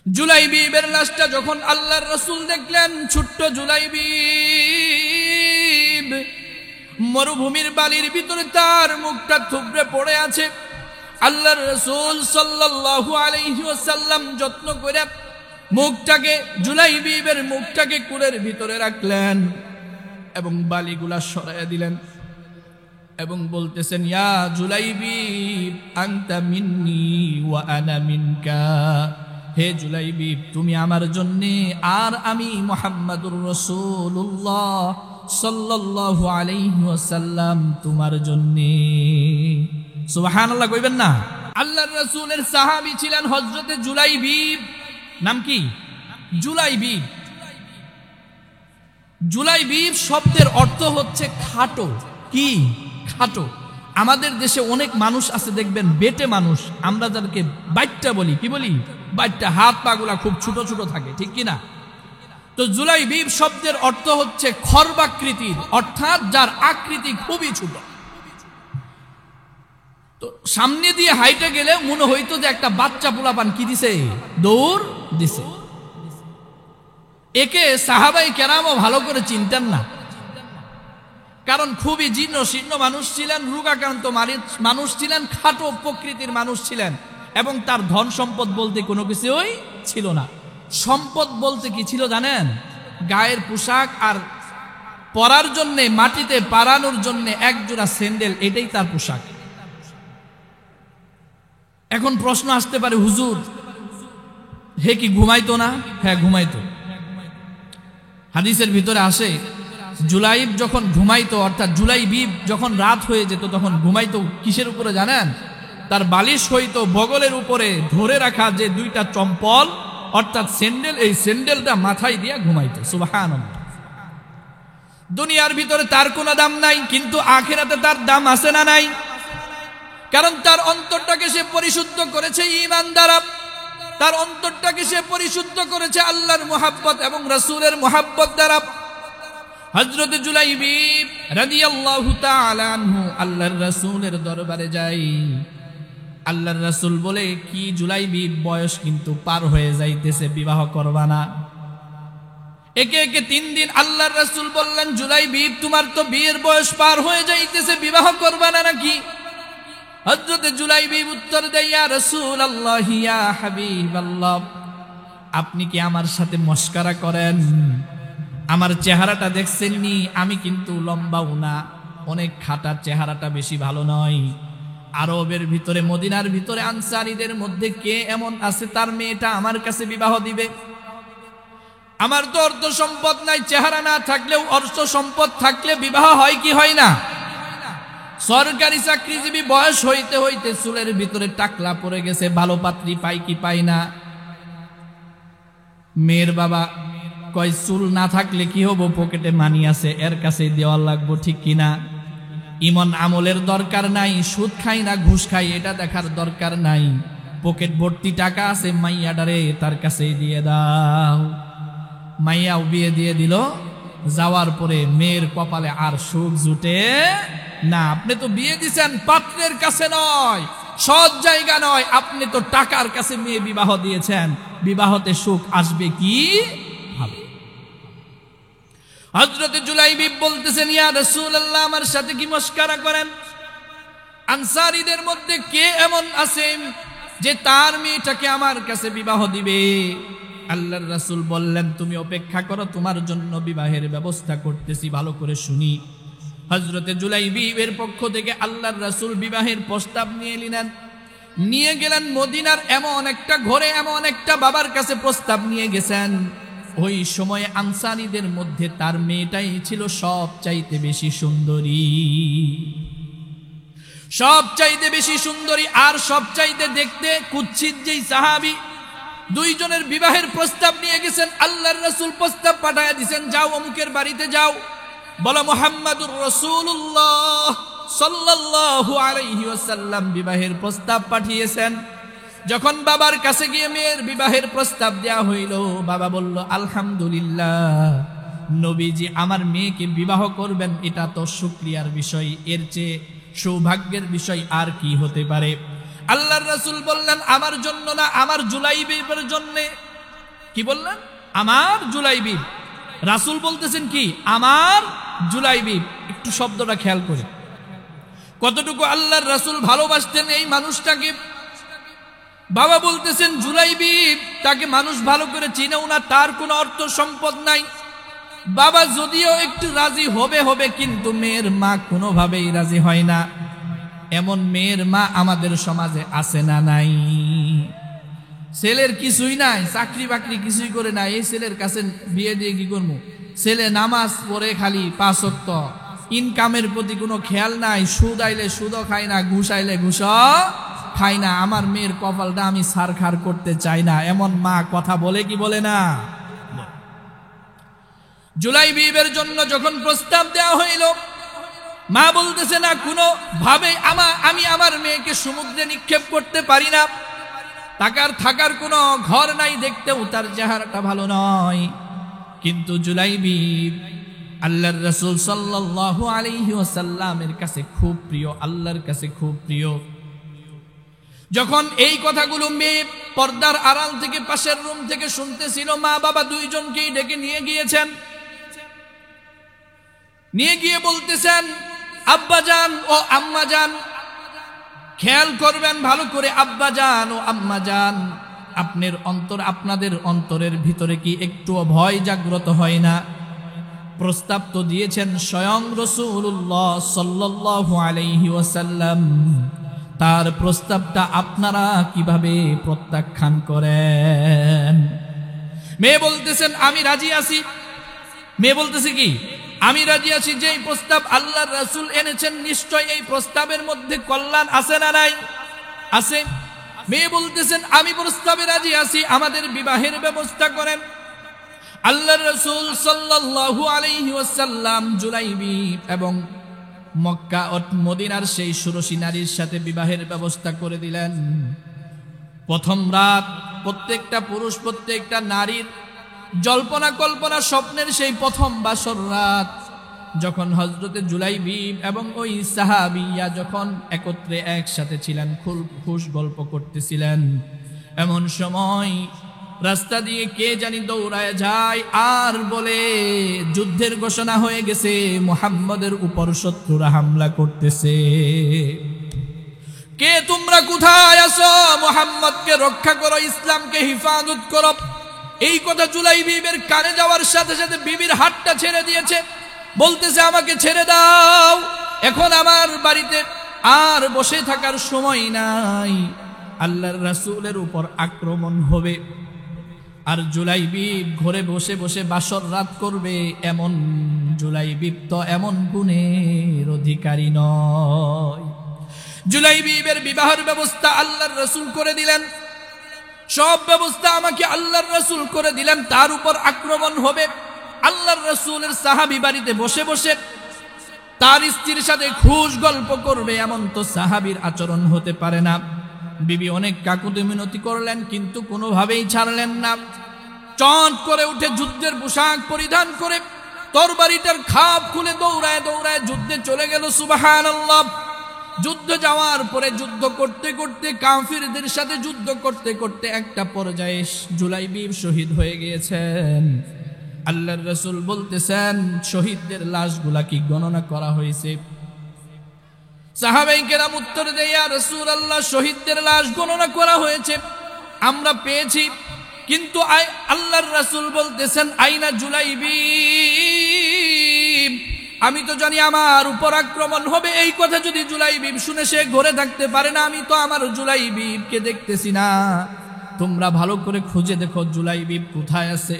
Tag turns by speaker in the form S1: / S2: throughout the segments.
S1: জুলাইবিবের লাশটা যখন আল্লাহর রাসূল দেখলেন, ছোট্ট জুলাইবিব মরুভূমির বালির ভিতরে তার মুখটা থুবড়ে পড়ে আছে। আল্লাহর রাসূল সাল্লাল্লাহু আলাইহি ওয়াসাল্লাম যত্ন করে মুখটাকে, জুলাইবিবের মুখটাকে কুলের ভিতরে রাখলেন এবং বালিগুলা সরাইয়া দিলেন এবং বলতেছেন, ইয়া জুলাইবিব আনতা মিন্নি ওয়া আনা মিনকা। হে জুলাইবিব, তুমি আমার জন্যে আর আমি মুহাম্মাদুর রাসূলুল্লাহ সাল্লাল্লাহু আলাইহি ওয়াসাল্লাম তোমার জন্যে। সুবহানাল্লাহ কইবেন না? আল্লাহর রাসূলের সাহাবী ছিলেন হযরতে জুলাইবিব। নাম কি? জুলাইবিব। জুলাইবিব শব্দের অর্থ হচ্ছে খাটো। কি? খাটো। আমাদের দেশে অনেক মানুষ আছে দেখবেন, বেটে মানুষ, আমরা যাদেরকে বাইট্টা বলি। কি বলি? বাইট্টা। হাত পা গুলা খুব ছোট ছোট থাকে, ঠিক কিনা? তো জুলাইবিব শব্দের অর্থ হচ্ছে খর্বাকৃতির, অর্থাৎ যার আকৃতি খুবই ছোট। তো সামনে দিয়ে হাইটে গেলে মনে হইতো যে একটা বাচ্চা পোলাপান কি দিছে, দৌড় দিছে। একে সাহাবাই কেরামও ভালো করে চিনতেন না, কারণ খুবই জীর্ণ শীর্ণ মানুষ ছিলেন, রোগাক্রান্ত মানুষ ছিলেন, খাটো প্রকৃতির মানুষ ছিলেন এবং তার ধন সম্পদ বলতে কোনো কিছুই ছিল না। সম্পদ বলতে কি ছিল জানেন? গায়ের পোশাক আর পরার জন্য, মাটিতে পারানোর জন্য এক জোড়া স্যান্ডেল, এটাই তার পোশাক। এখন প্রশ্ন আসতে পারে, হুজুর হে কি ঘুমাইতো না? হ্যাঁ ঘুমাইতো। হাদিসের ভিতরে আসে জুলাইব যখন ঘুমাইতো, অর্থাৎ জুলাইবিব যখন রাত হয়ে যেত তখন ঘুমাইতো কিসের উপরে জানেন? তার বালিশ হইতো বগলের উপরে ধরে রাখা যে দুইটা চম্পল অর্থাৎ স্যান্ডেল, এই স্যান্ডেলটা মাথায় দিয়া ঘুমাইতো। সুবহানাল্লাহ। দুনিয়ার ভিতরে তার কোনো দাম নাই, কিন্তু আখিরাতে তার দাম আছে না নাই? কারণ তার অন্তরটাকে সে পরিশুদ্ধ করেছে ঈমান দ্বারা, তার অন্তরটাকে সে পরিশুদ্ধ করেছে আল্লাহর মুহাব্বত এবং রাসূলের মুহাব্বত দ্বারা। হযরত জুলাইবিব রাদিয়াল্লাহু তাআলা আনহু আল্লাহর রাসূলের দরবারে যাই। আল্লাহর রাসূল বলে, কি জুলাইবিব, বয়স কিন্তু পার হয়ে যাইতেছে, বিবাহ করবা না? একে একে 3 দিন আল্লাহর রাসূল বললেন, জুলাইবিব তোমার তো বিয়ের বয়স পার হয়ে যাইতেছে, বিবাহ করবা না নাকি? হযরত জুলাইবিব উত্তর দেয়, ইয়া রাসূলুল্লাহ, ইয়া হাবিবাল্লাহ, আপনি কি আমার সাথে মশকরা করেন? আমার চেহারাটা দেখছেন নি? আমি কিন্তু লম্বাও না, অনেক খাটা, চেহারাটা বেশি ভালো নয়। আরবের ভিতরে, মদিনার ভিতরে আনসারীদের মধ্যে কে এমন আছে তার মেয়েটা আমার কাছে বিবাহ দিবে? আমার তো অর্থ সম্পদ নাই, চেহারা না থাকলেও অর্থ সম্পদ থাকলে বিবাহ হয় কি হয় না? সরকারি চাকরিজীবী বয়স হইতে হইতে চুলের ভিতরে টাকলা পড়ে গেছে, ভালো পাত্রী পাই কি পাই না। মেয়ের বাবা কয়, চুল না থাকলে কি হবো, পকেটে মানি আছে, এর কাছে দেওয়া লাগবো, ঠিক কিনা? ইমান আমলের দরকার নাই, সুদ খাই না ঘুষ খাই এটা দেখার দরকার নাই, পকেট ভর্তি টাকা আছে, মাইয়াডারে তার কাছে দিয়ে দাও। মাইয়াও বিয়ে দিয়ে দিল। যাওয়ার পরে মেয়ের কপালে আর সুখ জুটে না। আপনি তো বিয়ে দিছেন পাত্রের কাছে নয়, সৎ জায়গা নয়, আপনি তো টাকার কাছে মেয়ে বিবাহ দিয়েছেন, বিবাহতে সুখ আসবে কি ভাবে? হযরত জুলাইবিব বলতেছেন, ইয়া রাসূলুল্লাহ, আমার সাথে কি মশকরা করেন? আনসারীদের মধ্যে কে এমন আছে যে তার মেয়েটাকে আমার কাছে বিবাহ দিবে? আল্লাহর রাসূল বললেন, তুমি অপেক্ষা করো, তোমার জন্য বিবাহের ব্যবস্থা করতেছি, ভালো করে শুনি। হযরতে জুলাইবিবের পক্ষ থেকে আল্লাহর রাসূল বিবাহের প্রস্তাব নিয়ে গেলেন মদিনার এমন একটা ঘরে, এমন একটা বাবার কাছে প্রস্তাব নিয়ে গেছেন। ওই সময়ে আনসারীদের মধ্যে তার মেয়েটাই ছিল সবচাইতে বেশি সুন্দরী, সবচাইতে বেশি সুন্দরী আর সবচাইতে দেখতে কুৎসিত যেই সাহাবী। দুইজনের বিবাহের প্রস্তাব নিয়ে গেছেন। আল্লাহর রাসূল প্রস্তাব পাঠায় দিয়েছেন, যাও অমুকের বাড়িতে যাও, বলো মুহাম্মাদুর রাসূলুল্লাহ সাল্লাল্লাহু আলাইহি ওয়াসাল্লাম বিবাহের প্রস্তাব পাঠিয়েছেন। যখন বাবার কাছে গিয়ে মেয়ের বিবাহের প্রস্তাব দেয়া হইল, বাবা বলল, আলহামদুলিল্লাহ, নবীজি আমার মেয়েকে বিবাহ করবেন, এটা তো শুকরিয়ার বিষয়, এর চেয়ে সৌভাগ্যের বিষয় আর কি হতে পারে? আল্লাহর রাসূল বললেন, আমার জন্য না, আমার জুলাইবিবের জন্য। কি বললেন? আমার জুলাইবি। রাসূল বলতেছেন কি? আমার জুলাইবি। একটু শব্দটা খেয়াল করে, কতটুকু আল্লাহর রাসূল ভালোবাসতেন এই মানুষটাকে। বাবা বলতেছেন জুলাইবি, তাকে মানুষ ভালো করে চিনেও না, তার কোনো অর্থ সম্পদ নাই। বাবা যদিও একটু রাজি হবে, কিন্তু মেয়ের মা কোনোভাবেই রাজি হয় না। এমন মেয়ের মা আমাদের সমাজে আছে না নাই? ছেলের কিছুই নাই, চাকরি বাকরি কিছুই করে না, এই ছেলের কাছে বিয়ে দিয়ে কি করবো? ছেলে নামাজ পড়ে খালি 5 ওয়াক্ত, ইনকামের প্রতি কোনো খেয়াল নাই, সুদ আইলে সুদও খায় না, ঘুষ আইলে ঘুষও খায় না। আমার মেয়ের কপালটা আমি সারখার করতে চাই না। এমন মা কথা বলে কি বলে না? জুলাইবিবের জন্য যখন প্রস্তাব দেওয়া হইল, মা বলতেছে না কোনো ভাবে আমি আমার মেয়েকে সমুদ্রে নিক্ষেপ করতে পারি না। থাকার কোনো ঘর নাই, দেখতেও তার চেহারাটা ভালো নয়। কিন্তু জুলাইবিব আল্লাহর রাসূল সাল্লাল্লাহু আলাইহি ওয়াসাল্লামের কাছে খুব প্রিয়, আল্লাহর কাছে খুব প্রিয়। যখন এই কথাগুলো মেয়ে পর্দার আড়াল থেকে পাশের রুম থেকে শুনতেছিল, মা বাবা দুইজনকেই ডেকে নিয়ে গিয়েছেন। নিয়ে গিয়ে বলতেছেন, আব্বাজান ও আম্মাজান, খেয়াল করবেন ভালো করে, আব্বাজান ও আম্মাজান, আপনাদের অন্তরের ভিতরে কি একটুও ভয় জাগ্রত হয় না? প্রস্তাব তো দিয়েছেন স্বয়ং রাসূলুল্লাহ সাল্লাল্লাহু আলাইহি ওয়াসাল্লাম, তার প্রস্তাবটা আপনারা কিভাবে প্রত্যাখ্যান করেন? মেয়ে বলতেছেন আমি রাজি আছি। মেয়ে বলতেছে কি? আমি রাজি আছি। যে প্রস্তাব আল্লাহর রাসূল এনেছেন, নিশ্চয় এই প্রস্তাবের মধ্যে কল্যাণ আছে না নাই? আছে। মেয়ে বলতেছেন আমি প্রস্তাবে রাজি আছি, আমাদের বিবাহের ব্যবস্থা করেন। আল্লাহর রাসূল সাল্লাল্লাহু আলাইহি ওয়াসাল্লাম জুলাইবি এবং মক্কা ও মদিনার সেই ষোড়শী নারীর সাথে বিবাহের ব্যবস্থা করে দিলেন। প্রথম রাত প্রত্যেকটা পুরুষ, প্রত্যেকটা নারীর জল্পনা কল্পনা স্বপ্নের সেই প্রথম বাসর রাত, যখন হযরতে জুলাইবি এবং ওই সাহাবিয়া যখন একত্রে একসাথে ছিলেন, খুশ গল্প করতেছিলেন, এমন সময় রাস্তা দিয়ে কে জানি দৌড়ায় যায় আর বলে যুদ্ধের ঘোষণা হয়ে গেছে, মুহাম্মদের উপর শত্রুরা হামলা করতেছে। কে তোমরা কোথায় আছো? মুহাম্মদকে রক্ষা করো, ইসলামকে হিফাজত করো। এই কথা জুলাইবিবের কানে যাওয়ার সাথে সাথে বিবির হাতটা ছেড়ে দিয়েছে। বলতেছে আমাকে ছেড়ে দাও, এখন আমার বাড়িতে আর বসে থাকার সময় নাই, আল্লাহর রাসূলের উপর আক্রমণ হবে। আর জুলাইবিব ঘরে বসে বসে বাসর রাত করবে, এমন জুলাইবিব তো এমন গুণের অধিকারী নয়। জুলাইবিবের বিবাহের ব্যবস্থা আল্লাহর রাসূল করে দিলেন, সব ব্যবস্থা আমাকে আল্লাহর রাসূল করে দিলেন। তার উপর আক্রমণ হবে, আল্লাহর রাসূলের সাহাবী বাড়িতে বসে বসে তার স্ত্রীর সাথে খুশ গল্প করবে, এমন তো সাহাবীর আচরণ হতে পারে না। বিবি অনেক কাকুতি মিনতি করলেন, কিন্তু কোনোভাবেই ছাড়লেন না। চট করে উঠে যুদ্ধের পোশাক পরিধান করে তরবারিটার খাপ খুলে দৌড়ায় দৌড়ায় যুদ্ধে চলে গেল। সুবহানাল্লাহ। যুদ্ধে যাওয়ার পরে যুদ্ধ করতে করতে, কাফিরদের সাথে যুদ্ধ করতে করতে একটা পর্যায়ে জুলাইবি শহীদ হয়ে গিয়েছেন। আল্লাহর রাসূল বলতেছেন শহীদদের লাশগুলা কি গণনা করা হয়েছে? সাহাবায়ে কেরাম উত্তর দেয়, ইয়া রাসূলুল্লাহ, শহীদদের লাশ গণনা করা হয়েছে, আমরা পেয়েছি। কিন্তু আল্লাহর রাসূল বলতেছেন আইনা জুলাইবি, আমি তো জানি আমার উপর আক্রমণ হবে। এই কথা যদি জুলাইবি শুনে সে ঘরে থাকতে পারে না, আমি তো আমার জুলাইবিকে দেখতেছি না। তোমরা ভালো করে খুঁজে দেখো জুলাইবি কোথায় আছে,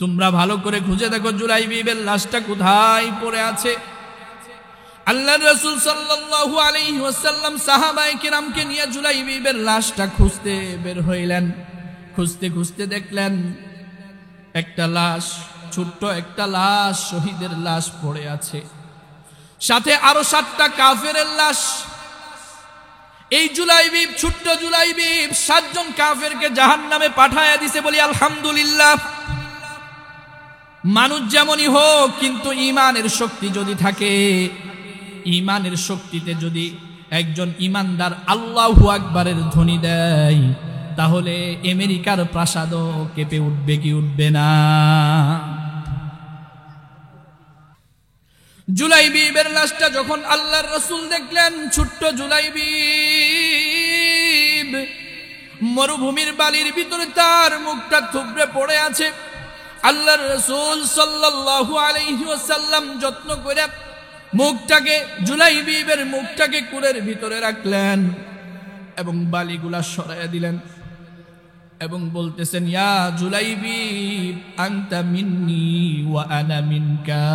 S1: তোমরা ভালো করে খুঁজে দেখো জুলাইবিবের লাশটা কোথায় পড়ে আছে। আল্লাহর রাসূল সাল্লাল্লাহু আলাইহি ওয়াসাল্লাম সাহাবায়ে কেরামকে নিয়ে জুলাইবিবের লাশটা খুঁজতে বের হইলেন। খুঁজতে খুঁজতে দেখলেন একটা লাশ, ছোট্ট একটা লাশ, শহীদের লাশ পড়ে আছে, সাথে আরো 7টা কাফেরের লাশ। এই জুলাইবিব, ছোট্ট জুলাইবিব 7 জন কাফেরকে জাহান্নামে পাঠায়া দিছে। বলি আলহামদুলিল্লাহ। মানুষ যেমনই হোক, কিন্তু ঈমানের শক্তি যদি থাকে, ঈমানের শক্তিতে যদি একজন ঈমানদার আল্লাহু আকবারের ধ্বনি দেয়, তাহলে আমেরিকার প্রাসাদও কেঁপে উঠবে কি উঠবে না? জুলাইবিবের লাশটা যখন আল্লাহর রাসূল দেখলেন, ছোট্ট জুলাইবিব মরুভূমির বালির ভিতরে তার মুখটা থুবড়ে পড়ে আছে। আল্লাহর রাসূল সাল্লাল্লাহু আলাইহি ওয়াসাল্লাম যত্ন করে মুখটাকে, জুলাইবিবের মুখটাকে কুলের ভিতরে রাখলেন এবং বালিগুলা সরাইয়া দিলেন এবং বলতেছেন, ইয়া জুলাইবিব আনতা মিন্নি ওয়া আনা মিনকা।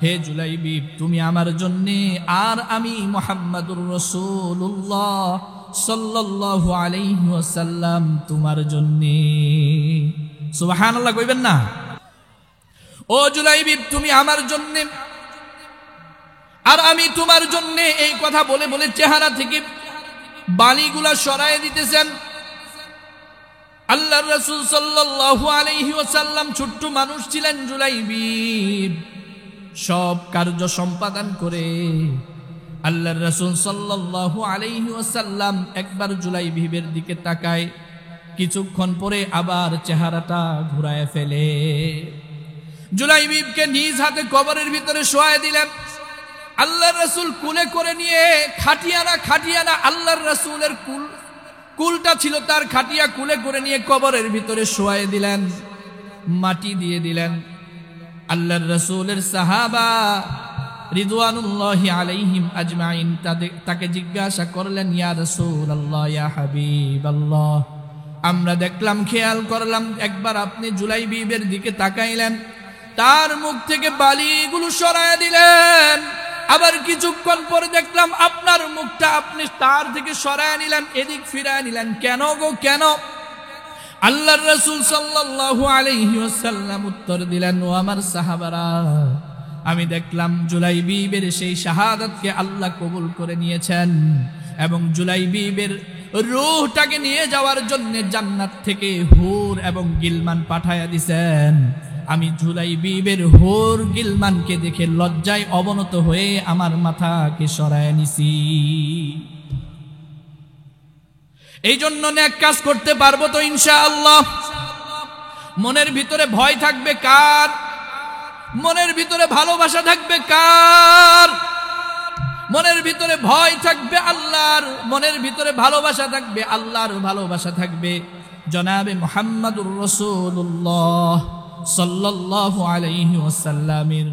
S1: হে জুলাইবিব, তুমি আমার জন্যে আর আমি মুহাম্মাদুর রাসূলুল্লাহ সাল্লাল্লাহু আলাইহি ওয়াসাল্লাম তোমার জন্যে। সুবহানাল্লাহ কইবেন না? ও জুলাইবিব, তুমি আমার জন্যে আর আমি তোমার জন্যে, এই কথা বলে বলে চেহারা থেকে বালিগুলা সরায় দিতেছেন। আল্লাহর রাসূল সাল্লাল্লাহু আলাইহি ওয়াসাল্লাম ছোট্ট মানুষ ছিলেন জুলাইবিব, সব কার্য সম্পাদন করে আল্লাহর রাসূল সাল্লাল্লাহু আলাইহি ওয়াসাল্লাম একবার জুলাইবিবের দিকে তাকায়, কিছুক্ষণ পরে আবার চেহারাটা ঘুরায় ফেলে। জুলাইবিবকে নিজ হাতে কবরের ভিতরে শোয়ায় দিলেন। আল্লাহর রাসূল কুলে করে নিয়ে খাটিয়ানা আল্লাহর রাসূলের কুলটা ছিল তার খাটিয়া, কুলে করে নিয়ে কবরের ভিতরে শোয়ায় দিলেন, মাটি দিয়ে দিলেন। আল্লাহর রাসূলের সাহাবা রিদওয়ানুল্লাহি আলাইহিম আজমাইন তাকে জিজ্ঞাসা করলেন, ইয়া রাসূলুল্লাহ, ইয়া হাবিবাল্লাহ, আমরা দেখলাম, খেয়াল করলাম, একবার আপনি জুলাইবিবের দিকে তাকাইলেন, তার মুখ থেকে বালিগুলো সরায় দিলেন, আবার কিছুক্ষণ পরে দেখলাম আপনার মুখটা আপনি তার থেকে সরায় নিলেন, এদিক ফিরায় নিলেন, কেন গো কেন? আল্লাহর রাসূল সাল্লাল্লাহু আলাইহি ওয়াসাল্লাম উত্তর দিলেন, ও আমার সাহাবারা, আমি দেখলাম জুলাইবিবের সেই শাহাদাতকে আল্লাহ কবুল করে নিয়েছেন এবং জুলাইবিবের রূহটাকে নিয়ে যাওয়ার জন্য জান্নাত থেকে হুর এবং গিলমান পাঠায়া দিয়েছেন। আমি জুলাইবিবের হুর গিলমানকে দেখে লজ্জায় অবনত হয়ে আমার মাথাকে সরায় নিছি। এই জন্য নেক কাজ করতে পারবো তো ইনশাআল্লাহ? মনের ভিতরে ভয় থাকবে কার? মনের ভিতরে ভালোবাসা থাকবে কার? মনের ভিতরে ভয় থাকবে আল্লাহর, মনের ভিতরে ভালোবাসা থাকবে আল্লাহর, ভালোবাসা থাকবে জনাবে মুহাম্মাদুর রাসূলুল্লাহ সাল্লাল্লাহু আলাইহি ওয়াসাল্লামের।